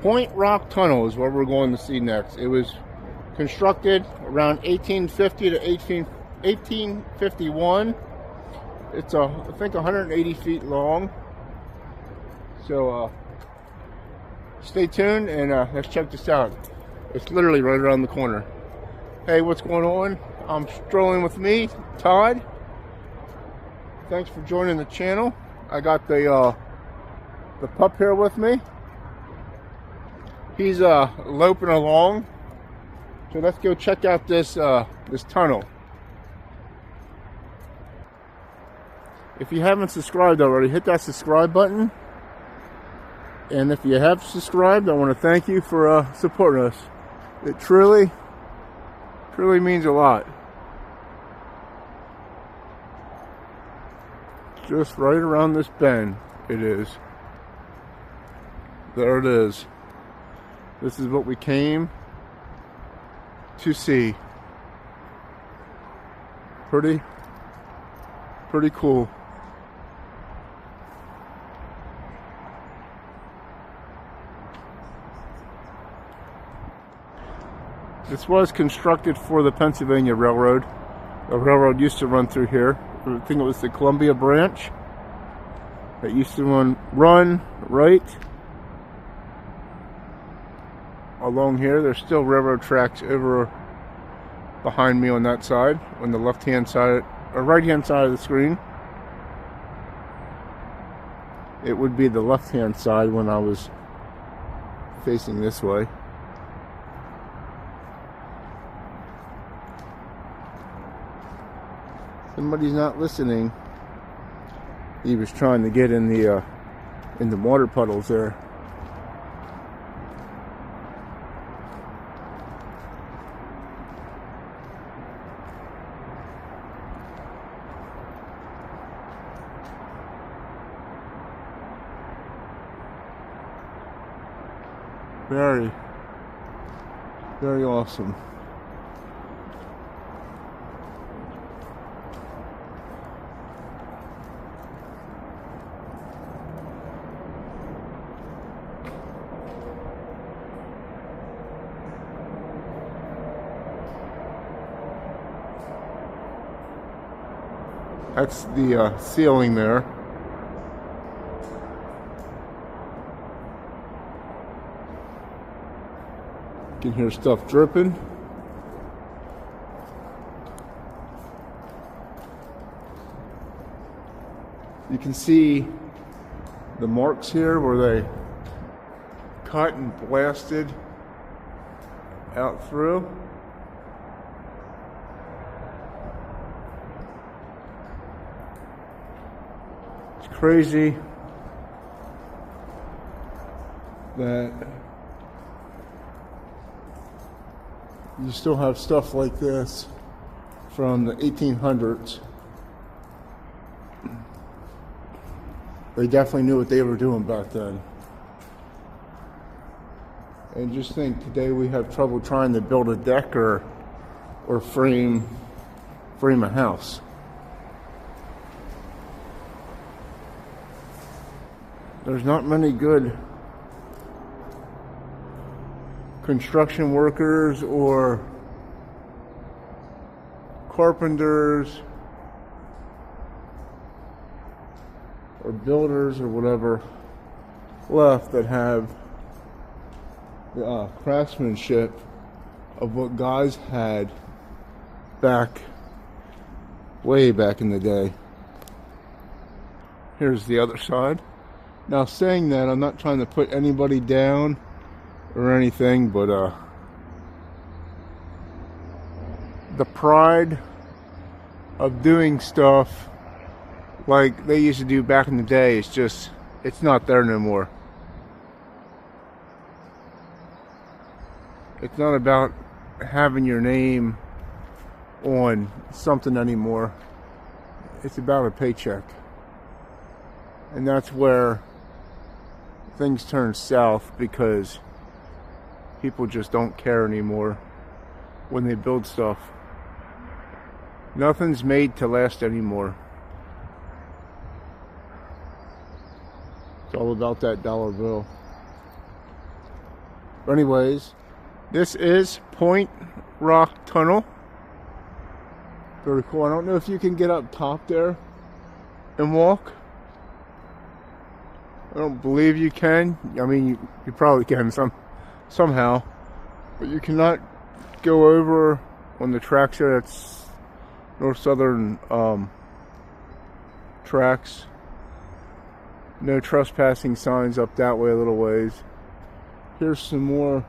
Point Rock Tunnel is what we're going to see next. It was constructed around 1850 to 1851. It's I think 180 feet long. So stay tuned and let's check this out. It's literally right around the corner. Hey, what's going on? I'm strolling with me, Todd. Thanks for joining the channel. I got the pup here with me. He's loping along. So let's go check out this this tunnel. If you haven't subscribed already, hit that subscribe button. And if you have subscribed, I want to thank you for supporting us. It truly means a lot. Just right around this bend, it is. There it is. This is what we came to see. Pretty cool. This was constructed for the Pennsylvania Railroad. The railroad used to run through here. I think it was the Columbia branch. It used to run right along here. There's still railroad tracks over behind me on that side, on the left-hand side or right-hand side of the screen. It would be the left-hand side when I was facing this way. Somebody's not listening. He was trying to get in the water puddles there. Very awesome. That's the ceiling there. You can hear stuff dripping. You can see the marks here where they cut and blasted out through. Crazy that you still have stuff like this from the 1800s. They definitely knew what they were doing back then. And just think, today we have trouble trying to build a deck or frame a house. There's not many good construction workers or carpenters or builders or whatever left that have the craftsmanship of what guys had way back in the day. Here's the other side. Now, saying that, I'm not trying to put anybody down or anything, but the pride of doing stuff like they used to do back in the day is just, it's not there no more. It's not about having your name on something anymore. It's about a paycheck. And that's where things turn south, because people just don't care anymore when they build stuff. Nothing's made to last anymore. It's all about that dollar bill. But anyways, this is Point Rock Tunnel. Very cool. I don't know if you can get up top there and walk. I don't believe you can. I mean, you probably can somehow, but you cannot go over on the tracks here. That's North Southern tracks. No trespassing signs up that way a little ways. Here's some more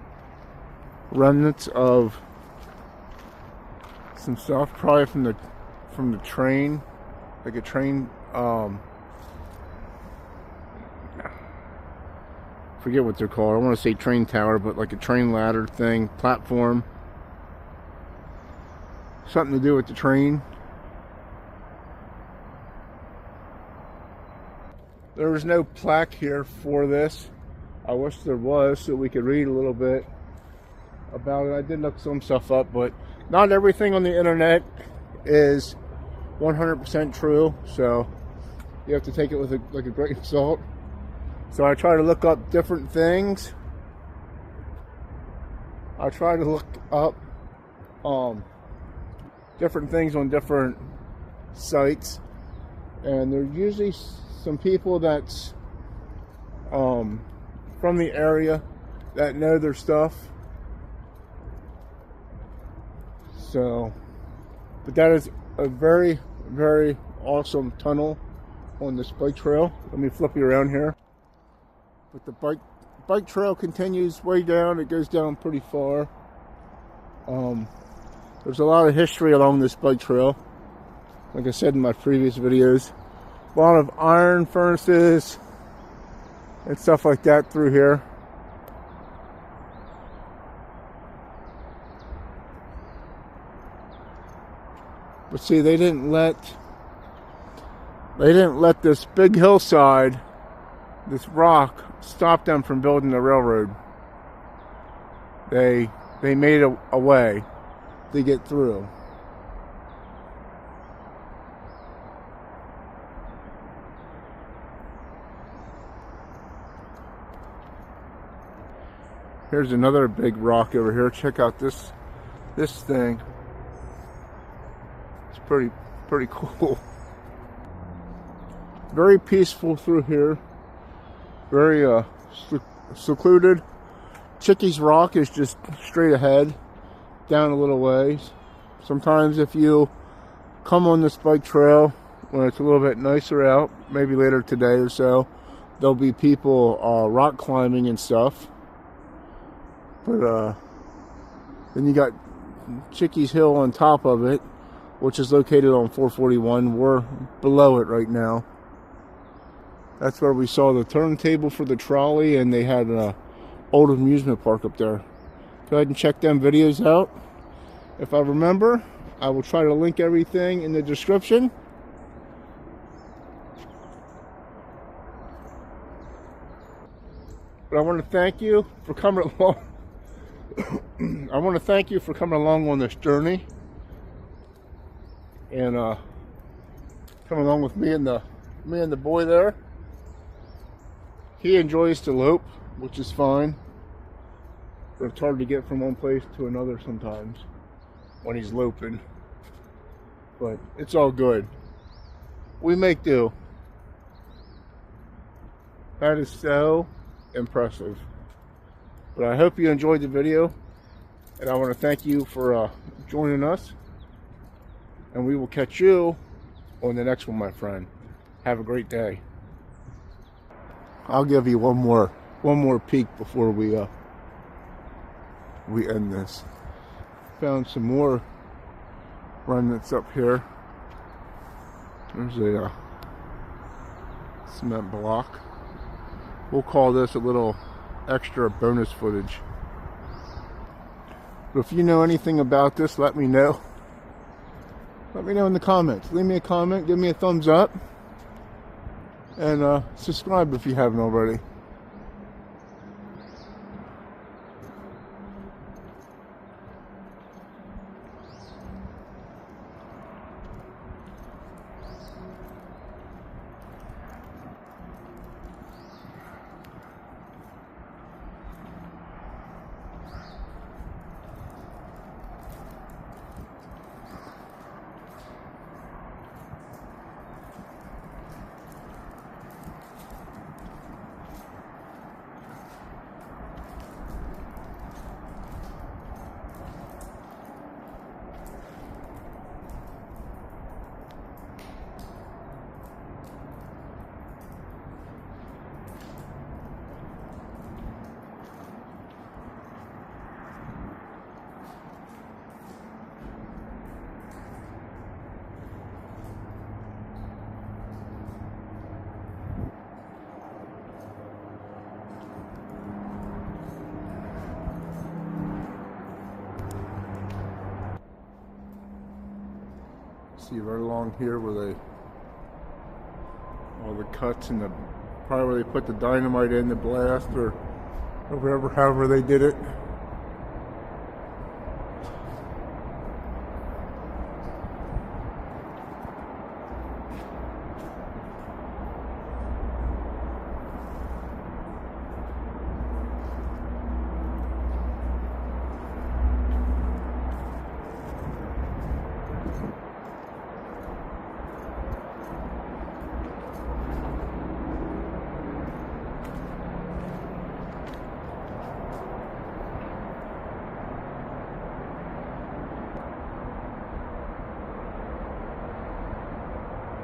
remnants of some stuff, probably from the train, like a train. Forget what they're called. I want to say train tower, but like a train ladder thing, platform. Something to do with the train. There was no plaque here for this. I wish there was, so we could read a little bit about it. I did look some stuff up, but not everything on the internet is 100% true, so you have to take it with a grain of salt. So I try to look up different things. I try to look up different things on different sites, and there's usually some people that's from the area that know their stuff. So, but that is a very, very awesome tunnel on this bike trail. Let me flip you around here. But the bike trail continues way down. It goes down pretty far. There's a lot of history along this bike trail. Like I said in my previous videos, a lot of iron furnaces and stuff like that through here. But see, they didn't let this big hillside, this rock, stop them from building the railroad. They made a way to get through. Here's another big rock over here. Check out this thing. It's pretty cool. Very peaceful through here. Very secluded. Chickies Rock is just straight ahead, down a little ways. Sometimes if you come on this bike trail when it's a little bit nicer out, maybe later today or so, there'll be people rock climbing and stuff. But then you got Chickies Hill on top of it, which is located on 441. We're below it right now. That's where we saw the turntable for the trolley, and they had an old amusement park up there. Go ahead and check them videos out. If I remember, I will try to link everything in the description. But I want to thank you for coming along. I want to thank you for coming along on this journey, and coming along with me and the boy there. He enjoys to lope, which is fine, but it's hard to get from one place to another sometimes when he's loping. But it's all good. We make do. That is so impressive. But I hope you enjoyed the video, and I want to thank you for joining us, and we will catch you on the next one, my friend. Have a great day. I'll give you one more peek before we end this. Found some more remnants up here. There's a cement block. We'll call this a little extra bonus footage. But if you know anything about this, let me know. Let me know in the comments. Leave me a comment, give me a thumbs up, and subscribe if you haven't already. See right along here where they, all the cuts and the, probably where they put the dynamite in the blast or whatever, however they did it.